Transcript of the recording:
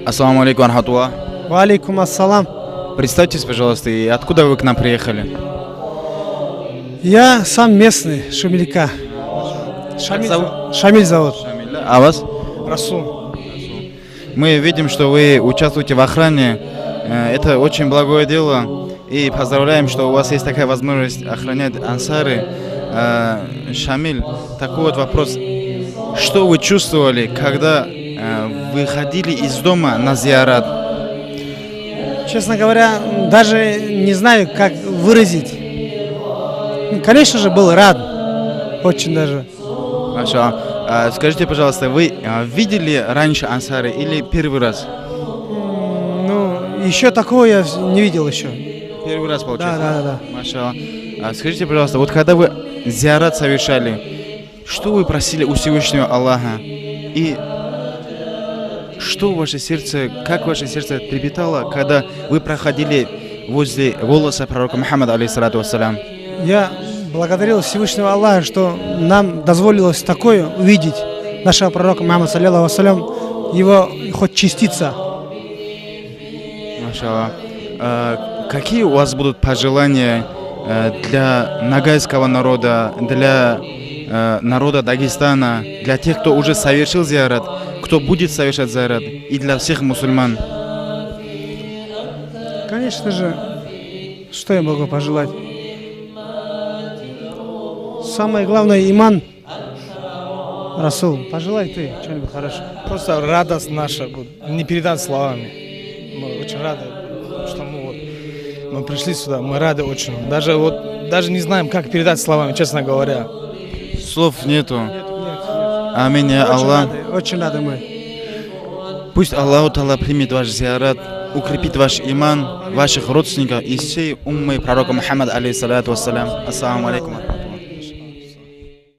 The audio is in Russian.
Ассаламу алейкум рахматуллах. Валейкум ассалам. Представьтесь, пожалуйста, и откуда вы к нам приехали? Я сам местный, Шамилька. Шамиль зовут. Шамиль, да? А вас? Расул. Мы видим, что вы участвуете в охране. Это очень благое дело. И поздравляем, что у вас есть такая возможность охранять ансары. Шамиль, такой вот вопрос. Что вы чувствовали, когда выходили из дома на зиарат? Честно говоря, даже не знаю, как выразить. Конечно же, был рад. Очень даже. Хорошо. Скажите, пожалуйста, вы видели раньше ансары или первый раз? Ну, еще такого я не видел еще. Первый раз, получается? Да. Маша. Скажите, пожалуйста, вот когда вы зиарат совершали, что вы просили у Всевышнего Аллаха? И что ваше сердце, как ваше сердце трепетало, когда вы проходили возле волоса пророка Мухаммада, алейхиссалату вассалям? Я благодарил Всевышнего Аллаха, что нам дозволилось такое увидеть нашего пророка Мухаммада, саллиллаху вассалям, его хоть частица. Маша. Какие у вас будут пожелания для ногайского народа, для народа Дагестана, для тех, кто уже совершил зиарат, кто будет совершать зиарат, и для всех мусульман? Конечно же, что я могу пожелать? Самое главное — иман. Расул, пожелай ты что-нибудь хорошее. Просто радость наша будет, не передать словами. Мы очень рады, что мы пришли сюда, мы рады очень. Даже не знаем, как передать словами, честно говоря. Слов нету. Нет. Аминь, я Аллах. Очень рады мы. Пусть Аллах Та'ала примет ваш зиарат, укрепит ваш иман, ваших родственников и всей уммы пророка Мухаммада, алейхиссалату вассалям. Ассаламу алейкум.